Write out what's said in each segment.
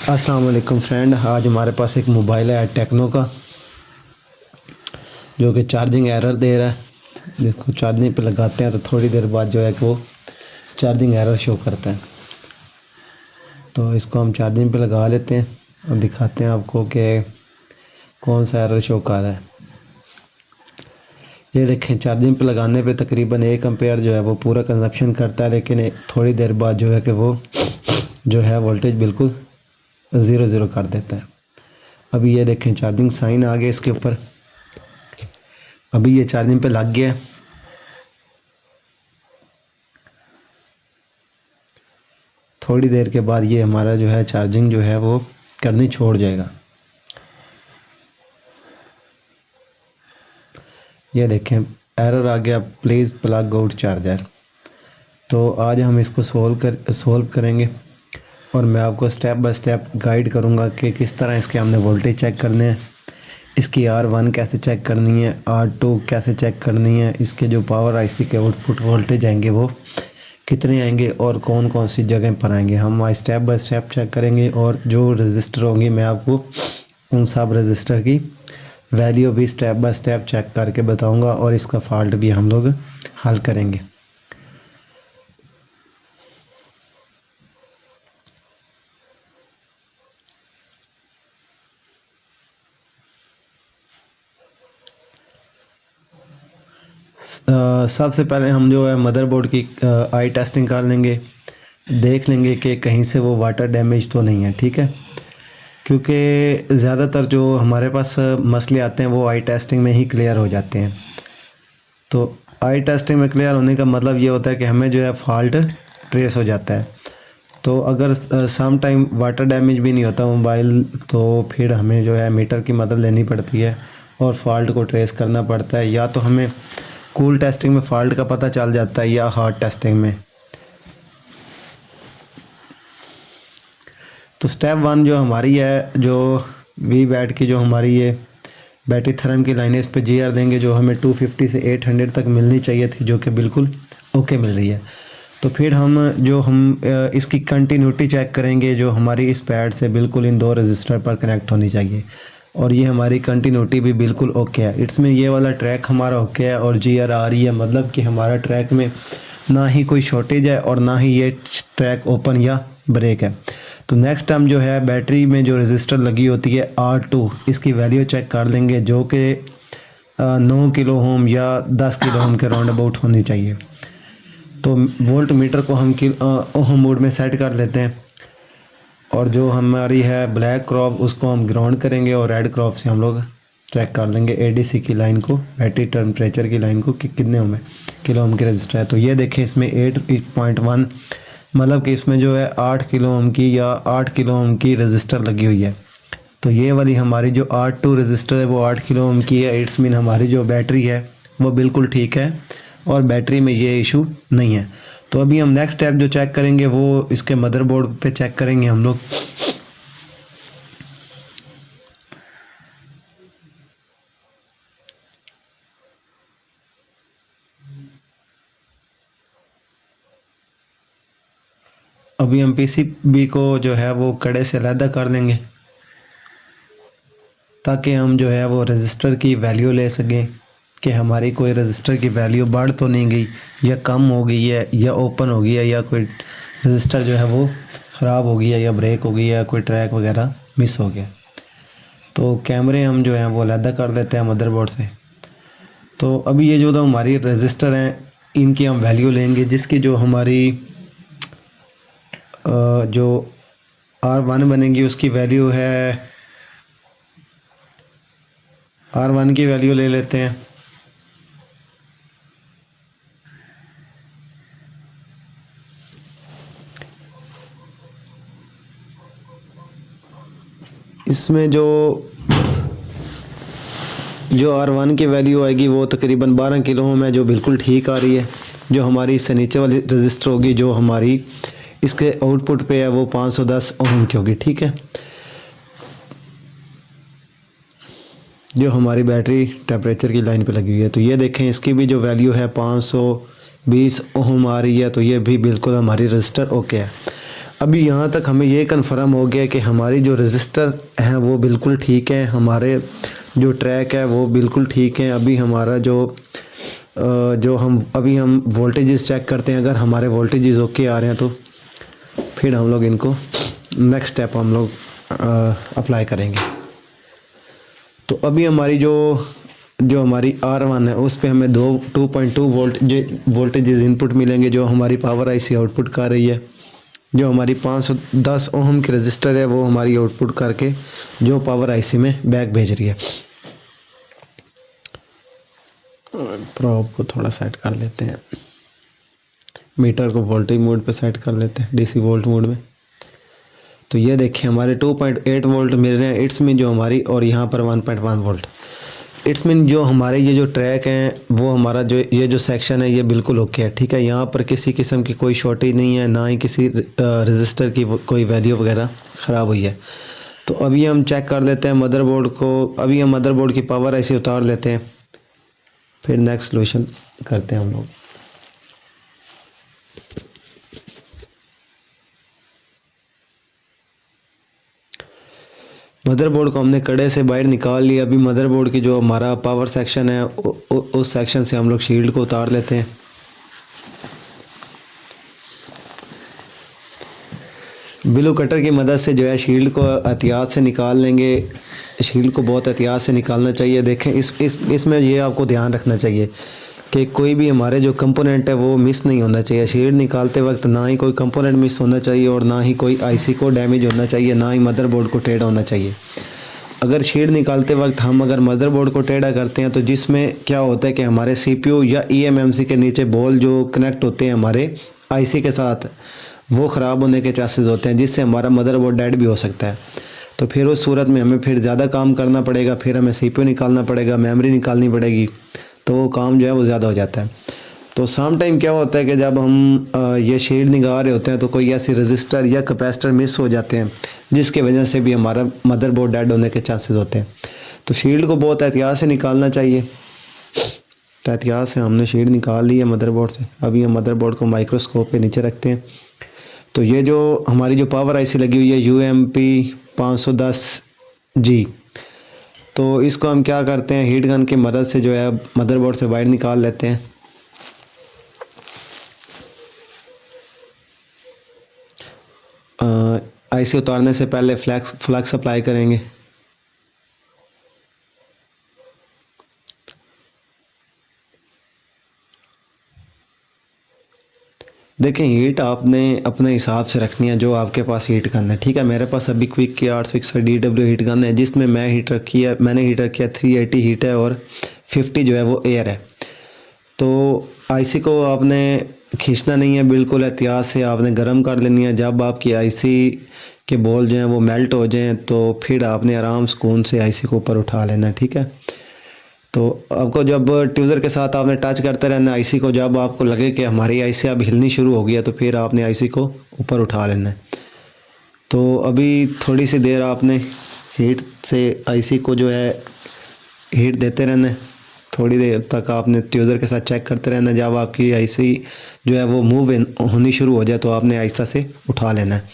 अस्सलाम वालेकुम फ्रेंड, आज हमारे पास एक मोबाइल है टेक्नो का जो कि चार्जिंग एरर दे रहा है। जिसको चार्जिंग पे लगाते हैं तो थोड़ी देर बाद जो है कि वो चार्जिंग एरर शो करता है। तो इसको हम चार्जिंग पे लगा लेते हैं और दिखाते हैं आपको कि कौन सा एरर शो कर रहा है। ये देखें, चार्जिंग पे लगाने पे तकरीबन 1 एम्पेयर जो है वो पूरा कंजप्शन करता है, लेकिन थोड़ी देर बाद जो है कि वो जो है वोल्टेज बिल्कुल ज़ीरो ज़ीरो कर देता है। अभी ये देखें, चार्जिंग साइन आ गया इसके ऊपर। अभी ये चार्जिंग पे लग गया है। थोड़ी देर के बाद ये हमारा जो है चार्जिंग जो है वो करनी छोड़ जाएगा। ये देखें, एरर आ गया, प्लीज़ प्लग आउट चार्जर। तो आज हम इसको सोल्व करेंगे और मैं आपको स्टेप बाय स्टेप गाइड करूंगा कि किस तरह इसके हमने वोल्टेज चेक करने हैं, इसकी R1 कैसे चेक करनी है, R2 कैसे चेक करनी है, इसके जो पावर आईसी के आउटपुट वोल्टेज आएंगे वो कितने आएंगे और कौन कौन सी जगह पर आएंगे। हम स्टेप बाय स्टेप चेक करेंगे और जो रजिस्टर होंगी मैं आपको उन सब रजिस्टर की वैल्यू भी स्टेप बाय स्टेप चेक करके बताऊंगा और इसका फॉल्ट भी हम लोग हल करेंगे। सबसे पहले हम जो है मदरबोर्ड की आई टेस्टिंग कर लेंगे, देख लेंगे कि कहीं से वो वाटर डैमेज तो नहीं है। ठीक है, क्योंकि ज़्यादातर जो हमारे पास मसले आते हैं वो आई टेस्टिंग में ही क्लियर हो जाते हैं। तो आई टेस्टिंग में क्लियर होने का मतलब ये होता है कि हमें जो है फॉल्ट ट्रेस हो जाता है। तो अगर सम टाइम वाटर डैमेज भी नहीं होता मोबाइल, तो फिर हमें जो है मीटर की मदद लेनी पड़ती है और फॉल्ट को ट्रेस करना पड़ता है। या तो हमें कूल टेस्टिंग में फॉल्ट का पता चल जाता है या हॉट टेस्टिंग में। तो स्टेप 1 जो हमारी है, जो वी बैट की जो हमारी ये बैटरी थर्म की लाइन है, इस पर GR देंगे जो हमें 250 से 800 तक मिलनी चाहिए थी, जो कि बिल्कुल ओके मिल रही है। तो फिर हम इसकी कंटिन्यूटी चेक करेंगे जो हमारी इस पैड से बिल्कुल इन दो रजिस्टर पर कनेक्ट होनी चाहिए और ये हमारी कंटिन्यूटी भी बिल्कुल ओके है। इसमें ये वाला ट्रैक हमारा ओके है और GR आ रही है, मतलब कि हमारा ट्रैक में ना ही कोई शॉर्टेज है और ना ही ये ट्रैक ओपन या ब्रेक है। तो नेक्स्ट हम जो है बैटरी में जो रजिस्टर लगी होती है R2, इसकी वैल्यू चेक कर लेंगे जो कि 9 किलो ओम या 10 किलो ओम के राउंड अबाउट होनी चाहिए। तो वोल्ट मीटर को हम ओम मोड में सेट कर लेते हैं और जो हमारी है ब्लैक क्रॉप उसको हम ग्राउंड करेंगे और रेड क्रॉप से हम लोग चेक कर लेंगे ADC की लाइन को, बैटरी टेम्परेचर की लाइन को, कि कितने ओम है, किलो ओम की रजिस्टर है। तो ये देखें, इसमें 8.1 मतलब कि इसमें जो है 8 किलो ओम की या 8 किलो ओम की रजिस्टर लगी हुई है। तो ये वाली हमारी जो R2 रजिस्टर है वो 8 किलो ओम की है। इट्स मीन हमारी जो बैटरी है वो बिल्कुल ठीक है और बैटरी में ये इशू नहीं है। तो अभी हम नेक्स्ट स्टेप जो चेक करेंगे वो इसके मदरबोर्ड पे चेक करेंगे हम लोग। अभी हम PCB को जो है वो कड़े से अलहदा कर लेंगे ताकि हम जो है वो रजिस्टर की वैल्यू ले सकें कि हमारी कोई रजिस्टर की वैल्यू बढ़ तो नहीं गई या कम हो गई है या ओपन हो गई है या कोई रजिस्टर जो है वो ख़राब हो गई है या ब्रेक हो गई है या कोई ट्रैक वगैरह मिस हो गया। तो कैमरे हम जो हैं वो अलहदा कर देते हैं मदरबोर्ड से। तो अभी ये जो हमारी रजिस्टर हैं इनकी हम वैल्यू लेंगे, जिसकी जो हमारी जो R1 बनेगी उसकी वैल्यू है, R1 की वैल्यू ले लेते हैं। इसमें जो R1 की वैल्यू आएगी वो तकरीबन 12 किलो ओम है, जो बिल्कुल ठीक आ रही है। जो हमारी इससे नीचे वाली रजिस्टर होगी जो हमारी इसके आउटपुट पे है वो 510 ओम की होगी। ठीक है, जो हमारी बैटरी टेम्परेचर की लाइन पे लगी हुई है। तो ये देखें, इसकी भी जो वैल्यू है 520 ओम आ रही है। तो ये भी बिल्कुल हमारी रजिस्टर ओके है। अभी यहाँ तक हमें ये कन्फर्म हो गया कि हमारी जो रजिस्टर हैं वो बिल्कुल ठीक है, हमारे जो ट्रैक है वो बिल्कुल ठीक है। अभी हमारा जो हम वोल्टेजेस चेक करते हैं, अगर हमारे वोल्टेजेस ओके आ रहे हैं तो फिर हम लोग इनको नेक्स्ट स्टेप हम लोग अप्लाई करेंगे। तो अभी हमारी जो जो हमारी R1 है उस पे हमें 2.2 वोल्ट वोल्टेजेस इनपुट मिलेंगे, जो हमारी पावर आईसी आउटपुट कर रही है। जो हमारी 510 ओम की रजिस्टर है वो हमारी आउटपुट करके जो पावर आईसी में बैक भेज रही है। प्रोब को थोड़ा सेट कर लेते हैं, मीटर को वोल्टेज मोड पे सेट कर लेते हैं, डीसी वोल्ट मोड में। तो ये देखिए हमारे 2.8 वोल्ट मिल रहे हैं इट्स मीन जो हमारी, और यहाँ पर 1.1 वोल्ट। इट्स मीन जो हमारे ये जो ट्रैक हैं वो हमारा जो ये जो सेक्शन है ये बिल्कुल ओके है, ठीक है। यहाँ पर किसी किस्म की कोई शॉर्टेज नहीं है, ना ही किसी रजिस्टर की कोई वैल्यू वगैरह ख़राब हुई है। तो अभी हम चेक कर लेते हैं मदरबोर्ड को। अभी हम मदरबोर्ड की पावर ऐसे उतार लेते हैं, फिर नेक्स्ट सॉल्यूशन करते हैं हम लोग। मदरबोर्ड को हमने कड़े से बाहर निकाल लिया। अभी मदरबोर्ड की जो हमारा पावर सेक्शन है उस सेक्शन से हम लोग शील्ड को उतार लेते हैं। ब्लू कटर की मदद से जो है शील्ड को एहतियात से निकाल लेंगे। शील्ड को बहुत एहतियात से निकालना चाहिए। देखें इसमें ये आपको ध्यान रखना चाहिए कि कोई भी हमारे जो कंपोनेंट है वो मिस नहीं होना चाहिए। शील्ड निकालते वक्त ना ही कोई कंपोनेंट मिस होना चाहिए और ना ही कोई आईसी को डैमेज होना चाहिए, ना ही मदरबोर्ड को टेढ़ा होना चाहिए। अगर शील्ड निकालते वक्त हम अगर मदरबोर्ड को टेढ़ा करते हैं तो जिसमें क्या होता है कि हमारे सीपीयू या ईएमएमसी के नीचे बॉल जो कनेक्ट होते हैं हमारे आईसी के साथ, वो ख़राब होने के चांसेस होते हैं, जिससे हमारा मदरबोर्ड डेड भी हो सकता है। तो फिर उस सूरत में हमें फिर ज़्यादा काम करना पड़ेगा, फिर हमें सीपीयू निकालना पड़ेगा, मेमोरी निकालनी पड़ेगी, तो वो काम जो है वो ज़्यादा हो जाता है। तो सम टाइम क्या होता है कि जब हम ये शील्ड निकाल रहे होते हैं तो कोई ऐसी रजिस्टर या कैपेसिटर मिस हो जाते हैं जिसकी वजह से भी हमारा मदरबोर्ड डेड होने के चांसेस होते हैं। तो शील्ड को बहुत एहतियात से निकालना चाहिए। तो एहतियात से हमने शील्ड निकाल ली है मदरबोर्ड से। अभी हम मदरबोर्ड को माइक्रोस्कोप पे नीचे रखते हैं। तो ये जो हमारी जो पावर आईसी लगी हुई है UMP 510G, तो इसको हम क्या करते हैं हीट गन की मदद से जो है मदरबोर्ड से वायर निकाल लेते हैं। आईसी उतारने से पहले फ्लक्स अप्लाई करेंगे। देखें हीट आपने अपने हिसाब से रखनी है, जो आपके पास हीट गन है, ठीक है। मेरे पास अभी क्विक की 860 DW हीट गन है, जिसमें मैंने हीट रखी है 380 हीट है और 50 जो है वो एयर है। तो आईसी को आपने खींचना नहीं है, बिल्कुल एहतियात से आपने गर्म कर लेनी है। जब आपकी आईसी के बॉल जो हैं वो मेल्ट हो जाएं तो फिर आपने आराम सुकून से आईसी को ऊपर उठा लेना है, ठीक है। तो आपको जब ट्यूज़र के साथ आपने टच करते रहना आईसी को, जब आपको लगे कि हमारी आईसी अब हिलनी शुरू हो गई है तो फिर आपने आईसी को ऊपर उठा लेना है। तो अभी थोड़ी सी देर आपने हीट से आईसी को जो है हीट देते रहना है। थोड़ी देर तक आपने ट्यूज़र के साथ चेक करते रहना है। जब आपकी आईसी जो है वो मूव होनी शुरू हो जाए तो आपने आहिस्ता से उठा लेना है।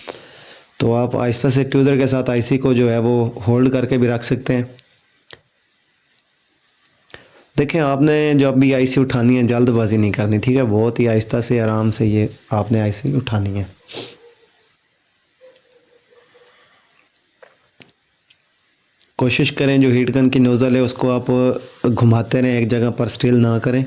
तो आप आहिस्ता से ट्यूज़र के साथ आईसी को जो है वो होल्ड करके भी रख सकते हैं। देखें आपने जब भी आईसी उठानी है जल्दबाजी नहीं करनी, ठीक है। बहुत ही आहिस्ता से आराम से ये आपने आईसी उठानी है। कोशिश करें जो हीट गन की नोज़ल है उसको आप घुमाते रहें, एक जगह पर स्टिल ना करें।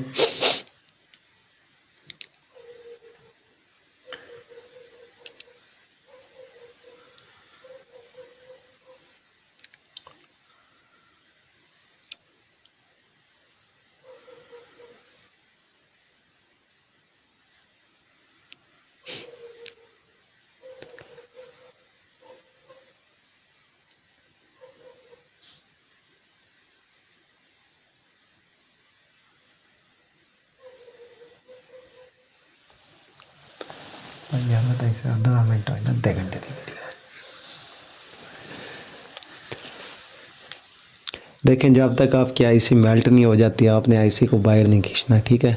आधा मिनट आधे घंटे की वीडियो। देखें जब तक आपकी आईसी मेल्ट नहीं हो जाती आपने आईसी को बाहर नहीं खींचना, ठीक है।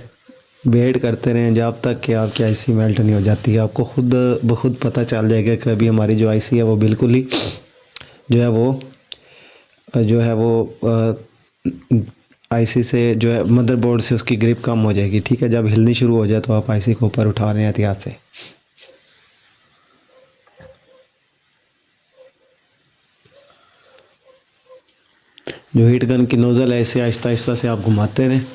वेट करते रहें जब तक कि आपकी आईसी मेल्ट नहीं हो जाती है। आपको खुद ब खुद पता चल जाएगा कि अभी हमारी जो आईसी है वो बिल्कुल ही जो है वो जो है वो आईसी से जो है मदरबोर्ड से उसकी ग्रिप कम हो जाएगी। ठीक है, जब हिलनी शुरू हो जाए तो आप आईसी को ऊपर उठा रहे हैं एहतियात से। जो हीट गन की नोज़ल है इसे आहिस्ता आहिस्ता से आप घुमाते रहें।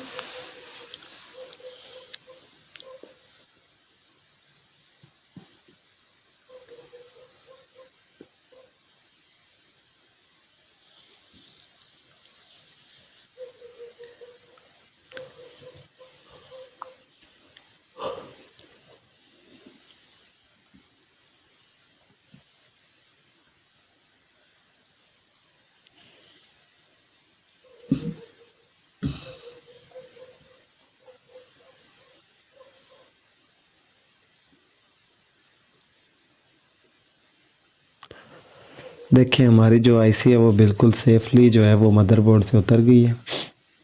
देखिए हमारी जो आईसी है वो बिल्कुल सेफली जो है वो मदरबोर्ड से उतर गई है,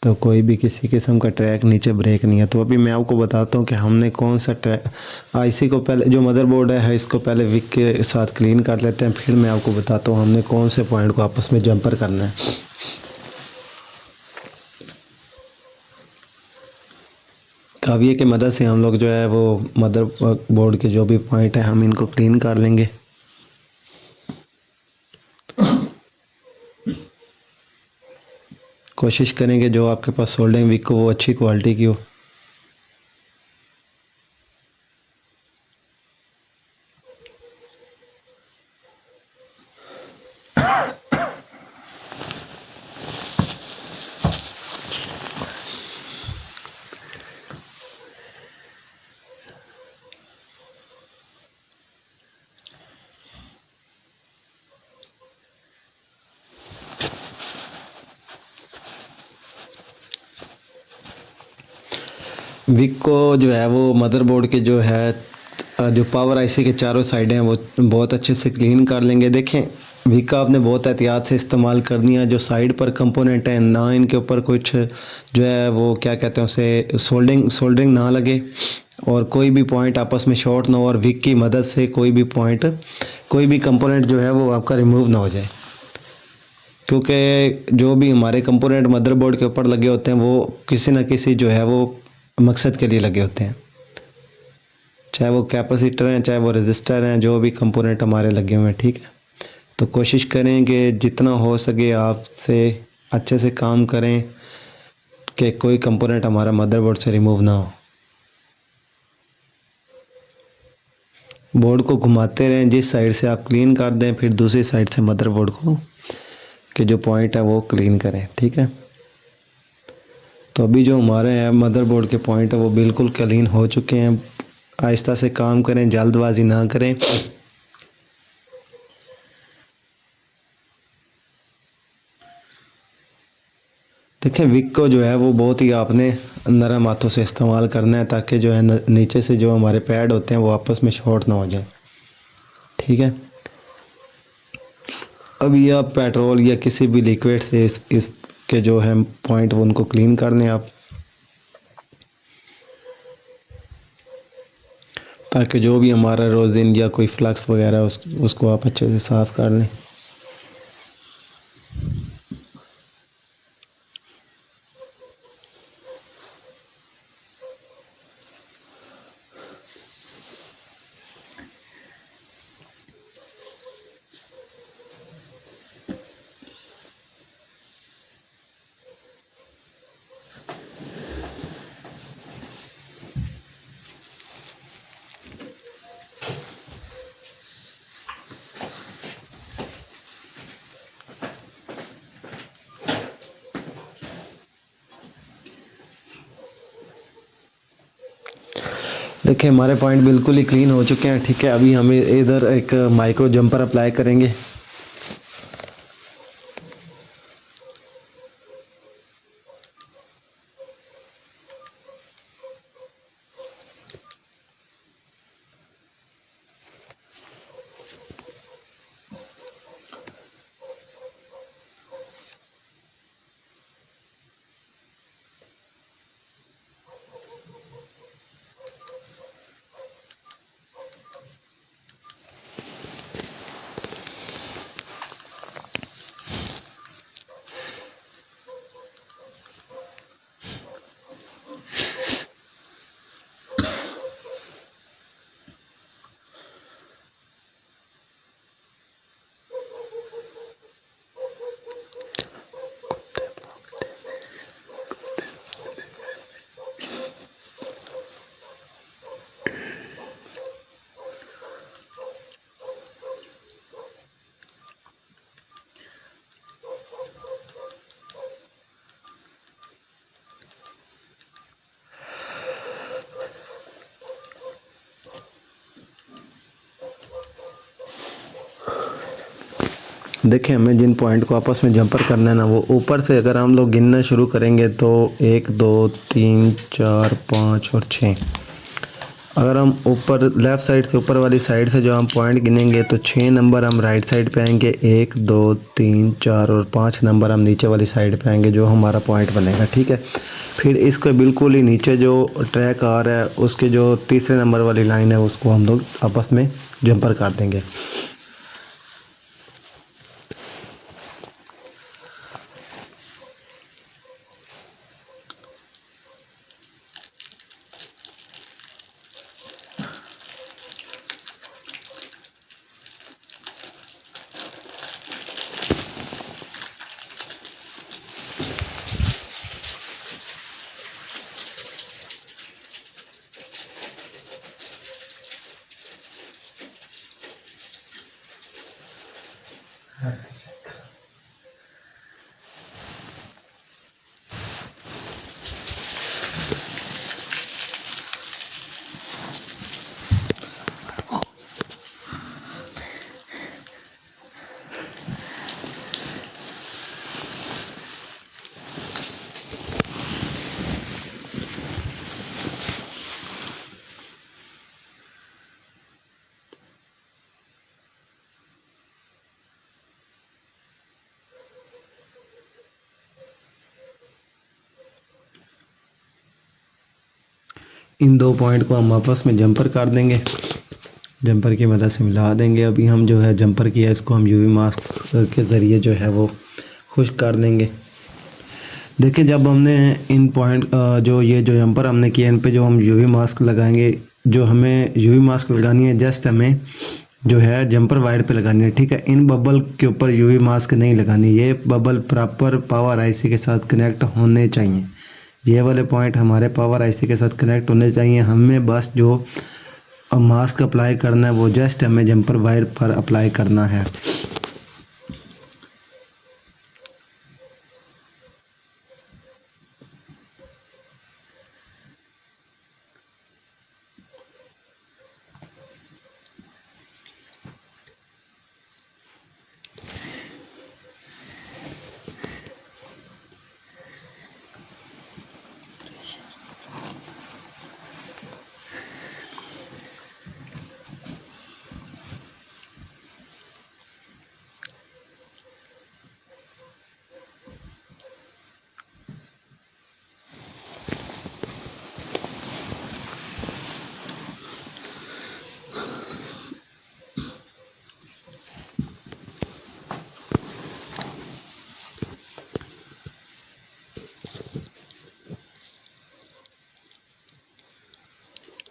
तो कोई भी किसी किस्म का ट्रैक नीचे ब्रेक नहीं है। तो अभी मैं आपको बताता हूँ कि हमने कौन सा ट्रैक आईसी को पहले जो मदरबोर्ड है इसको पहले विक के साथ क्लीन कर लेते हैं, फिर मैं आपको बताता हूँ हमने कौन से पॉइंट को आपस में जंपर करना है। काविये की मदद से हम लोग जो है वो मदर बोर्ड के जो भी पॉइंट है हम इनको क्लीन कर लेंगे। कोशिश करेंगे जो आपके पास सोल्डरिंग विक हो वो अच्छी क्वालिटी की हो। विक को जो है वो मदरबोर्ड के जो है जो पावर आईसी के चारों साइड हैं वो बहुत अच्छे से क्लीन कर लेंगे। देखें विक का आपने बहुत एहतियात से इस्तेमाल करनी है। जो साइड पर कंपोनेंट हैं ना इनके ऊपर कुछ जो है वो क्या कहते हैं उसे सोल्डरिंग ना लगे और कोई भी पॉइंट आपस में शॉर्ट ना हो और विक की मदद से कोई भी कंपोनेंट जो है वो आपका रिमूव ना हो जाए, क्योंकि जो भी हमारे कंपोनेंट मदरबोर्ड के ऊपर लगे होते हैं वो किसी न किसी जो है वो मकसद के लिए लगे होते हैं, चाहे वो कैपेसिटर हैं चाहे वो रजिस्टर हैं, जो भी कंपोनेंट हमारे लगे हुए हैं। ठीक है, तो कोशिश करें कि जितना हो सके आपसे अच्छे से काम करें कि कोई कंपोनेंट हमारा मदरबोर्ड से रिमूव ना हो। बोर्ड को घुमाते रहें, जिस साइड से आप क्लीन कर दें फिर दूसरी साइड से मदरबोर्ड को के जो पॉइंट है वो क्लीन करें। ठीक है, तो अभी जो हमारे हैं मदरबोर्ड के पॉइंट है वो बिल्कुल क्लीन हो चुके हैं। आहिस्ता से काम करें, जल्दबाजी ना करें। देखिए विक को जो है वो बहुत ही आपने नरम हाथों से इस्तेमाल करना है ताकि जो है नीचे से जो हमारे पैड होते हैं वो आपस में शॉर्ट ना हो जाए। ठीक है, अभी आप पेट्रोल या किसी भी लिक्विड से इस के जो है पॉइंट वो उनको क्लीन कर लें आप, ताकि जो भी हमारा रोजिन या कोई फ्लक्स वगैरह उसको आप अच्छे से साफ़ कर लें। देखिए हमारे पॉइंट बिल्कुल ही क्लीन हो चुके हैं। ठीक है, अभी हमें इधर एक माइक्रो जंपर अप्लाई करेंगे। देखिए हमें जिन पॉइंट को आपस में जंपर करना है ना, वो ऊपर से अगर हम लोग गिनना शुरू करेंगे तो 1 2 3 4 5 और 6। अगर हम ऊपर लेफ़्ट साइड से, ऊपर वाली साइड से जो हम पॉइंट गिनेंगे तो 6 नंबर हम राइट साइड पे आएंगे, 1 2 3 4 और 5 नंबर हम नीचे वाली साइड पे आएंगे, जो हमारा पॉइंट बनेगा। ठीक है, फिर इसके बिल्कुल ही नीचे जो ट्रैक आ रहा है उसके जो तीसरे नंबर वाली लाइन है उसको हम लोग आपस में जंपर कर देंगे। इन दो पॉइंट को हम आपस में जंपर कर देंगे, जंपर की मदद से मिला देंगे। अभी हम जो है जंपर किया इसको हम यूवी मास्क के ज़रिए जो है वो खुश्क कर देंगे। देखिए जब हमने इन पॉइंट जो ये जो जंपर हमने किया इन पे जो हम यूवी मास्क लगाएंगे, जो हमें यूवी मास्क लगानी है जस्ट हमें जो है जंपर वायर पे लगानी है। ठीक है, इन बबल के ऊपर यूवी मास्क नहीं लगानी, ये बबल प्रॉपर पावर आईसी के साथ कनेक्ट होने चाहिए। ये वाले पॉइंट हमारे पावर आईसी के साथ कनेक्ट होने चाहिए। हमें बस जो मास्क अप्लाई करना है वो जस्ट हमें जंपर वायर पर अप्लाई करना है।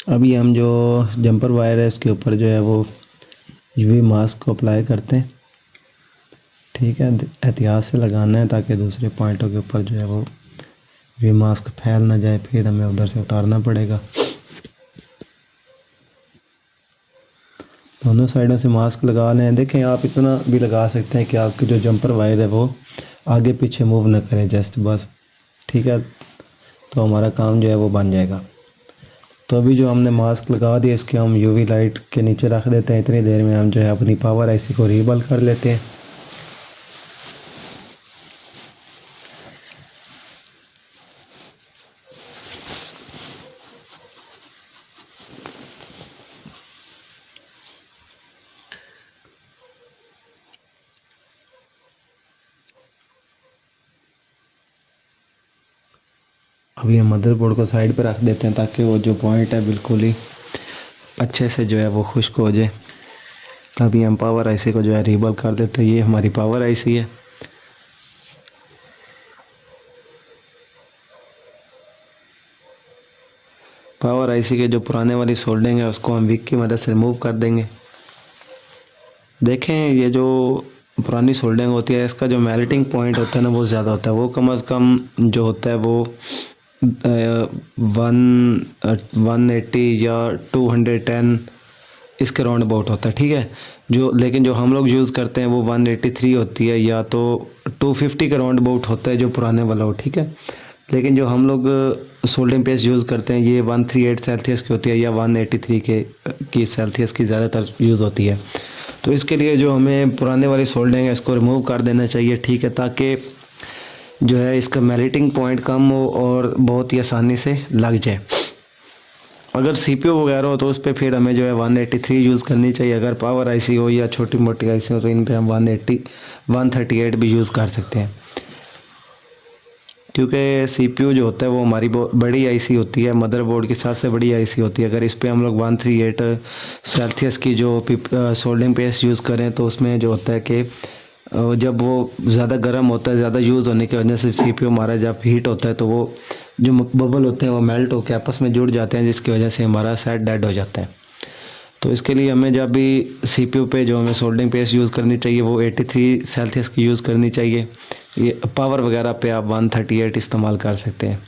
अभी हम जो जंपर वायर है इसके ऊपर जो है वो यूवी मास्क को अप्लाई करते हैं। ठीक है, एहतियात से लगाना है ताकि दूसरे पॉइंटों के ऊपर जो है वो यूवी मास्क फैल ना जाए, फिर हमें उधर से उतारना पड़ेगा। दोनों साइडों से मास्क लगा लें। देखें आप इतना भी लगा सकते हैं कि आपकी जो जंपर वायर है वो आगे पीछे मूव ना करे, जस्ट बस। ठीक है, तो हमारा काम जो है वो बन जाएगा। तो अभी जो हमने मास्क लगा दिया इसके हम यूवी लाइट के नीचे रख देते हैं। इतनी देर में हम जो है अपनी पावर आईसी को रीबल कर लेते हैं। अभी हम मदरबोर्ड को साइड पर रख देते हैं ताकि वो जो पॉइंट है बिल्कुल ही अच्छे से जो है वो खुश्क हो जाए। तभी हम पावर आईसी को जो है रीबल कर देते हैं। ये हमारी पावर आईसी है। पावर आईसी के जो पुराने वाली सोल्डिंग है उसको हम विक की मदद से रिमूव कर देंगे। देखें ये जो पुरानी सोल्डिंग होती है इसका जो मेल्टिंग पॉइंट होता है ना वो ज़्यादा होता है। वो कम अज़ कम जो होता है वो 180 या 210 इसके राउंड अबाउट होता है। ठीक है, जो लेकिन जो हम लोग यूज़ करते हैं वो 183 होती है या तो 250 का राउंड अबाउट होता है जो पुराने वाला हो। ठीक है, लेकिन जो हम लोग सोल्डिंग पेस्ट यूज़ करते हैं ये 138 सेल्सियस की होती है या 183 के की सेल्सियस की ज़्यादातर यूज़ होती है। तो तो इसके लिए जो हमें पुराने वाली सोल्डरिंग है इसको रिमूव कर देना चाहिए, ठीक है, ताकि जो है इसका मेल्टिंग पॉइंट कम हो और बहुत ही आसानी से लग जाए। अगर सीपीयू वगैरह हो तो उस पर फिर हमें जो है 183 यूज़ करनी चाहिए। अगर पावर आईसी हो या छोटी मोटी आईसी हो तो इन पे हम 180 138 भी यूज़ कर सकते हैं, क्योंकि सीपीयू जो होता है वो हमारी बड़ी आईसी होती है, मदरबोर्ड की सबसे बड़ी आईसी होती है। अगर इस पे हम लोग 138 सेल्सियस की जो सोल्डरिंग पेस्ट यूज़ करें तो उसमें जो होता है कि जब वो ज़्यादा गर्म होता है, ज़्यादा यूज़ होने की वजह से सीपीयू हमारा जब हीट होता है तो वो जो बबल होते हैं वो मेल्ट होकर आपस में जुड़ जाते हैं, जिसकी वजह से हमारा सेट डेड हो जाता है। तो इसके लिए हमें जब भी सीपीयू पे जो हमें सोल्डरिंग पेस्ट यूज़ करनी चाहिए वो 83 सेल्सियस की यूज़ करनी चाहिए। ये पावर वगैरह पे आप 138 इस्तेमाल कर सकते हैं।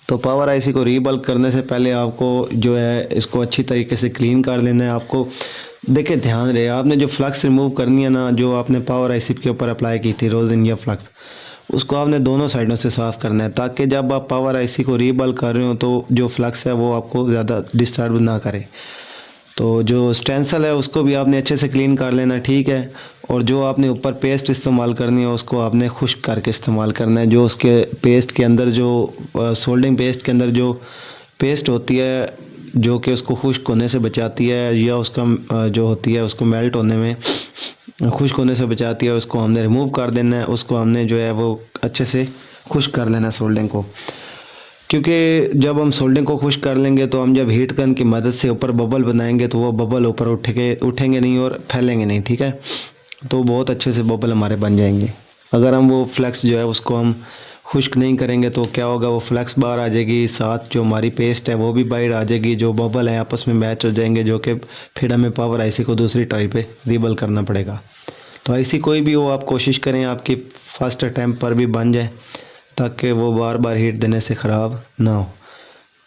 तो पावर आईसी को रीबल्ब करने से पहले आपको जो है इसको अच्छी तरीके से क्लीन कर लेना है। आपको देखिए, ध्यान रहे, आपने जो फ्लक्स रिमूव करनी है ना, जो आपने पावर आईसी के ऊपर अप्लाई की थी रोज़ या फ्लक्स, उसको आपने दोनों साइडों से साफ़ करना है, ताकि जब आप पावर आईसी को रीबल्ब कर रहे हो तो जो फ्लक्स है वो आपको ज़्यादा डिस्टर्ब ना करे। तो जो स्टेंसिल है उसको भी आपने अच्छे से क्लीन कर लेना, ठीक है। और जो आपने ऊपर पेस्ट इस्तेमाल करनी है उसको आपने खुश्क करके इस्तेमाल करना है। जो उसके पेस्ट के अंदर जो सोल्डरिंग पेस्ट के अंदर जो पेस्ट होती है जो कि उसको खुश्क होने से बचाती है, या उसका जो होती है उसको मेल्ट होने में खुश्क होने से बचाती है, उसको हमने रिमूव कर देना है। उसको हमने जो है वो अच्छे से खुश्क कर लेना है सोल्डरिंग को, क्योंकि जब हम सोल्डरिंग को खुश्क कर लेंगे तो हम जब हीट गन की मदद से ऊपर बबल बनाएंगे तो वो बबल ऊपर उठेंगे नहीं और फैलेंगे नहीं, ठीक है। तो बहुत अच्छे से बबल हमारे बन जाएंगे। अगर हम वो फ्लैक्स जो है उसको हम खुश्क नहीं करेंगे तो क्या होगा, वो फ्लैक्स बाहर आ जाएगी, साथ जो हमारी पेस्ट है वो भी बाहर आ जाएगी, जो बबल है आपस में मैच हो जाएंगे, जो कि फिर हमें पावर आईसी को दूसरी ट्राई पे रीबल करना पड़ेगा। तो आईसी कोई भी हो आप कोशिश करें आपकी फर्स्ट अटैम्प्ट पर भी बन जाए, ताकि वो बार बार हीट देने से ख़राब ना हो।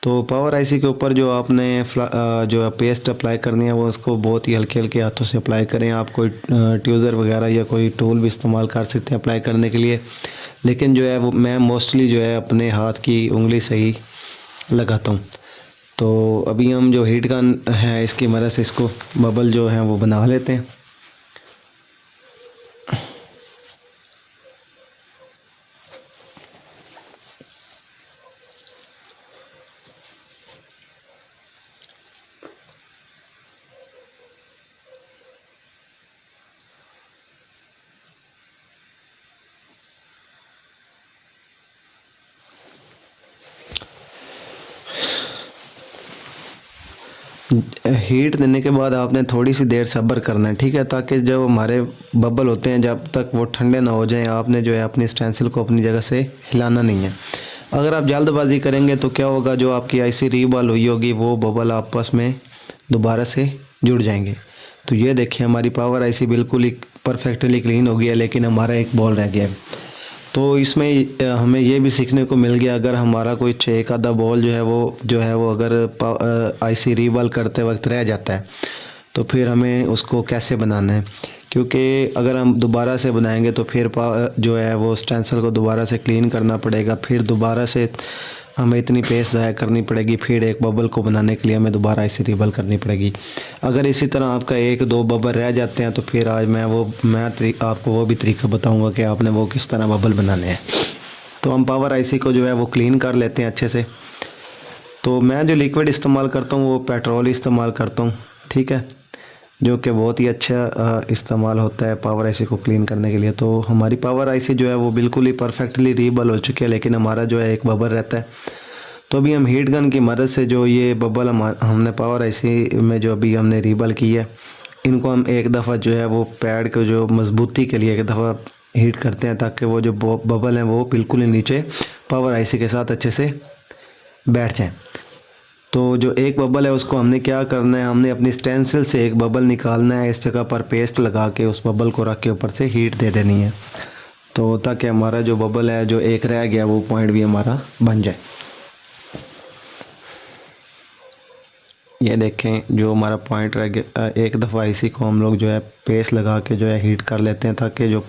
तो पावर आईसी के ऊपर जो आपने जो पेस्ट अप्लाई करनी है वो उसको बहुत ही हल्के हल्के हाथों से अप्लाई करें। आप कोई ट्यूज़र वगैरह या कोई टूल भी इस्तेमाल कर सकते हैं अप्लाई करने के लिए, लेकिन जो है वो मैं मोस्टली जो है अपने हाथ की उंगली से ही लगाता हूँ। तो अभी हम जो हीट गन है इसकी मदद से इसको बबल जो है वो बना लेते हैं। हीट देने के बाद आपने थोड़ी सी देर सब्र करना है, ठीक है, ताकि जो हमारे बबल होते हैं जब तक वो ठंडे ना हो जाएं आपने जो है अपनी स्टेंसिल को अपनी जगह से हिलाना नहीं है। अगर आप जल्दबाजी करेंगे तो क्या होगा, जो आपकी आईसी रीबॉल हुई होगी वो बबल आपस में दोबारा से जुड़ जाएंगे। तो ये देखिए हमारी पावर आईसी बिल्कुल ही परफेक्टली क्लीन हो गई है, लेकिन हमारा एक बॉल रह गया है। तो इसमें हमें ये भी सीखने को मिल गया, अगर हमारा कोई एक आधा बॉल जो है वो अगर आईसी रीबॉल करते वक्त रह जाता है तो फिर हमें उसको कैसे बनाना है, क्योंकि अगर हम दोबारा से बनाएंगे तो फिर जो है वो स्टेंसिल को दोबारा से क्लीन करना पड़ेगा, फिर दोबारा से हमें इतनी पेस्ट ज़ाया करनी पड़ेगी, फिर एक बबल को बनाने के लिए हमें दोबारा आईसी रीबॉल करनी पड़ेगी। अगर इसी तरह आपका एक दो बबल रह जाते हैं तो फिर आज मैं आपको वो भी तरीका बताऊंगा कि आपने वो किस तरह बबल बनाने हैं। तो हम पावर आईसी को जो है वो क्लीन कर लेते हैं अच्छे से। तो मैं जो लिक्विड इस्तेमाल करता हूँ वो पेट्रोल इस्तेमाल करता हूँ, ठीक है, जो कि बहुत ही अच्छा इस्तेमाल होता है पावर आईसी को क्लीन करने के लिए। तो हमारी पावर आईसी जो है वो बिल्कुल ही परफेक्टली रीबल हो चुकी है, लेकिन हमारा जो है एक बबल रहता है। तो अभी हम हीट गन की मदद से जो ये बबल हमने पावर आईसी में जो अभी हमने रीबल की है, इनको हम एक दफ़ा जो है वो पैड को जो मजबूती के लिए एक दफ़ा हीट करते हैं, ताकि वो जो बबल हैं वो बिल्कुल ही नीचे पावर आईसी के साथ अच्छे से बैठ जाएं। तो जो एक बबल है उसको हमने क्या करना है, हमने अपनी स्टेंसिल से एक बबल निकालना है, इस जगह पर पेस्ट लगा के उस बबल को रख के ऊपर से हीट दे देनी है, तो ताकि हमारा जो बबल है जो एक रह गया वो पॉइंट भी हमारा बन जाए। ये देखें जो हमारा पॉइंट रह गया, एक दफ़ा इसी को हम लोग जो है पेस्ट लगा के जो है हीट कर लेते हैं, ताकि जो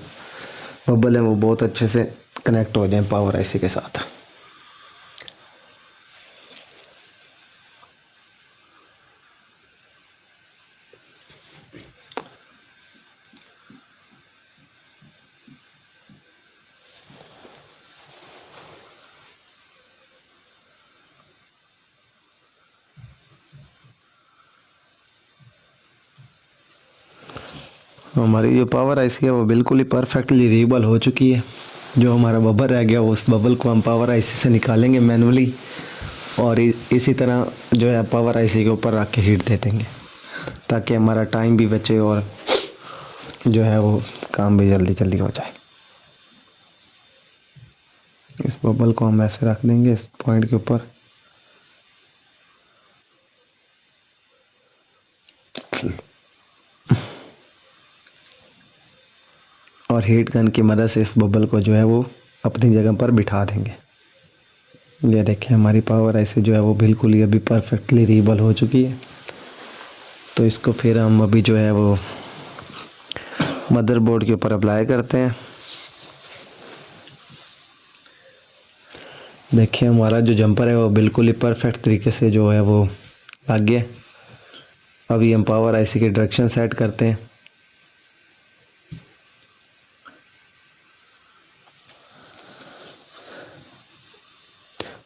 बबल है वो बहुत अच्छे से कनेक्ट हो जाए पावर आईसी के साथ। हमारी जो पावर आईसी है वो बिल्कुल ही परफेक्टली रीबल हो चुकी है। जो हमारा बबल रह गया वो उस बबल को हम पावर आईसी से निकालेंगे मैनुअली, और इसी तरह जो है पावर आईसी के ऊपर रख के हीट दे देंगे, ताकि हमारा टाइम भी बचे और जो है वो काम भी जल्दी जल्दी हो जाए। इस बबल को हम ऐसे रख देंगे इस पॉइंट के ऊपर। और हीट गन की मदद से इस बबल को जो है वो अपनी जगह पर बिठा देंगे। ये देखिए हमारी पावर ऐसे जो है वो बिल्कुल ही अभी परफेक्टली रीबल हो चुकी है। तो इसको फिर हम अभी जो है वो मदरबोर्ड के ऊपर अप्लाई करते हैं। देखिए हमारा जो जंपर है वो बिल्कुल ही परफेक्ट तरीके से जो है वो लग गया। अभी हम पावर आईसी की डायरेक्शन सेट करते हैं।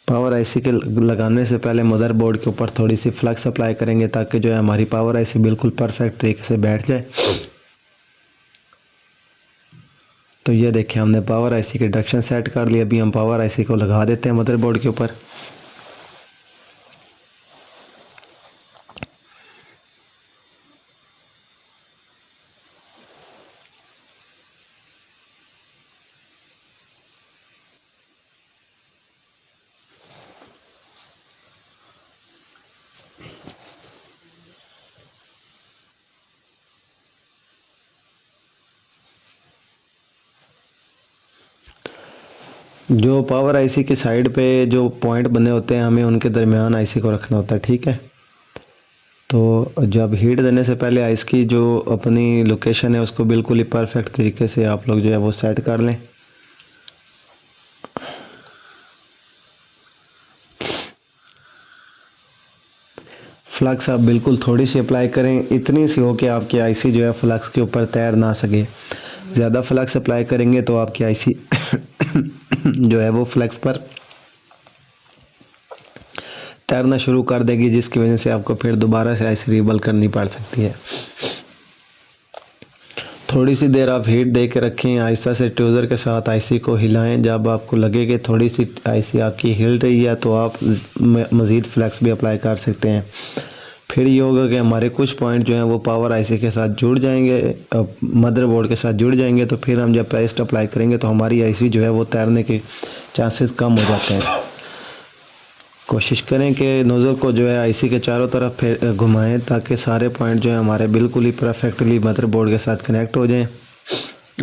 पावर आईसी के लगाने से पहले मदरबोर्ड के ऊपर थोड़ी सी फ्लक्स अप्लाई करेंगे, ताकि जो है हमारी पावर आईसी बिल्कुल परफेक्ट तरीके से बैठ जाए। तो ये देखिए हमने पावर आईसी की डायरेक्शन सेट कर ली। अभी हम पावर आईसी को लगा देते हैं मदरबोर्ड के ऊपर। जो पावर आईसी की साइड पे जो पॉइंट बने होते हैं हमें उनके दरमियान आईसी को रखना होता है, ठीक है। तो जब हीट देने से पहले आइस की जो अपनी लोकेशन है उसको बिल्कुल ही परफेक्ट तरीके से आप लोग जो है वो सेट कर लें। फ्लक्स आप बिल्कुल थोड़ी सी अप्लाई करें, इतनी सी हो कि आपकी आईसी जो है फ्लक्स के ऊपर तैर ना सके। ज़्यादा फ्लक्स अप्लाई करेंगे तो आपकी आईसी जो है वो फ्लक्स पर तैरना शुरू कर देगी, जिसकी वजह से आपको फिर दोबारा से आईसी रीबल करनी पड़ सकती है। थोड़ी सी देर आप हीट दे के रखें, आहिस्ता से ट्यूज़र के साथ आईसी को हिलाएं। जब आपको लगे कि थोड़ी सी आईसी आपकी हिल रही है तो आप मज़ीद फ्लैक्स भी अप्लाई कर सकते हैं। फिर ये होगा कि हमारे कुछ पॉइंट जो हैं वो पावर आईसी के साथ जुड़ जाएंगे, मदरबोर्ड के साथ जुड़ जाएंगे। तो फिर हम जब पेस्ट अप्लाई करेंगे तो हमारी आईसी जो है वो तैरने के चांसेस कम हो जाते हैं। कोशिश करें कि नोज़ल को जो है आईसी के चारों तरफ फिर घुमाएं, ताकि सारे पॉइंट जो है हमारे बिल्कुल ही परफेक्टली मदरबोर्ड के साथ कनेक्ट हो जाएं।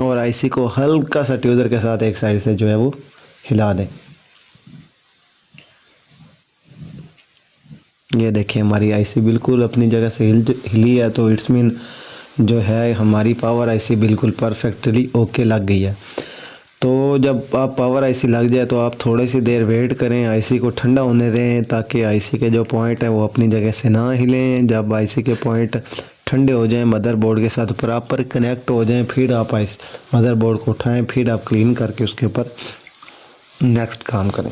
और आईसी को हल्का सा ट्यूज़र के साथ एक साइड से जो है वो हिला दें। ये देखिए हमारी आईसी बिल्कुल अपनी जगह से हिली है, तो इट्स मीन जो है हमारी पावर आईसी बिल्कुल परफेक्टली ओके लग गई है। तो जब आप पावर आईसी लग जाए तो आप थोड़ी सी देर वेट करें, आईसी को ठंडा होने दें, ताकि आईसी के जो पॉइंट हैं वो अपनी जगह से ना हिलें। जब आईसी के पॉइंट ठंडे हो जाएं, मदरबोर्ड के साथ प्रॉपर कनेक्ट हो जाएं, फिर आप मदरबोर्ड को उठाएं, फिर आप क्लीन करके उसके ऊपर नेक्स्ट काम करें।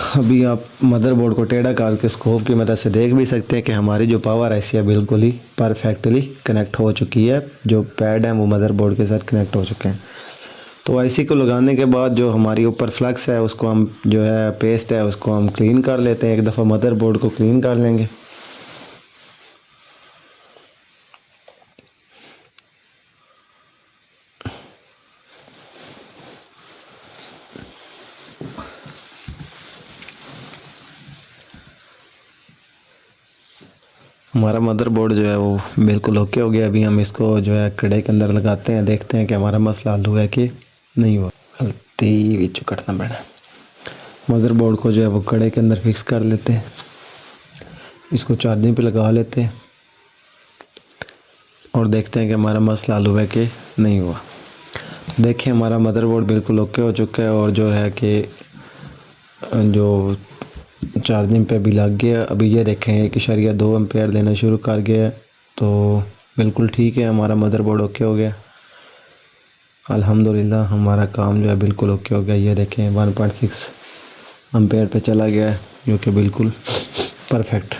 अभी आप मदरबोर्ड को टेढ़ा करके स्कोप की मदद से देख भी सकते हैं कि हमारी जो पावर आईसी है बिल्कुल ही परफेक्टली कनेक्ट हो चुकी है। जो पैड हैं वो मदरबोर्ड के साथ कनेक्ट हो चुके हैं। तो आईसी को लगाने के बाद जो हमारी ऊपर फ्लक्स है उसको हम जो है पेस्ट है उसको हम क्लीन कर लेते हैं। एक दफ़ा मदरबोर्ड को क्लीन कर लेंगे। हमारा मदरबोर्ड जो है वो बिल्कुल ओके हो गया। अभी हम इसको जो है कड़े के अंदर लगाते हैं, देखते हैं कि हमारा मसला हल हुआ है कि नहीं हुआ। गलती विच कटना पैना। मदरबोर्ड को जो है वो कड़े के अंदर फिक्स कर लेते हैं, इसको चार्जिंग पे लगा लेते हैं और देखते हैं कि हमारा मसला हल हुआ है कि नहीं हुआ। देखिए हमारा मदरबोर्ड बिल्कुल ओके हो चुका है और जो है कि जो चार्जिंग पे भी लग गया। अभी ये देखें 1.2 एम्पेयर देना शुरू कर गया है, तो बिल्कुल ठीक है, हमारा मदरबोर्ड ओके हो गया। अल्हम्दुलिल्लाह हमारा काम जो है बिल्कुल ओके हो गया। ये देखें 1.6 एम्पेयर पे चला गया है, जो कि बिल्कुल परफेक्ट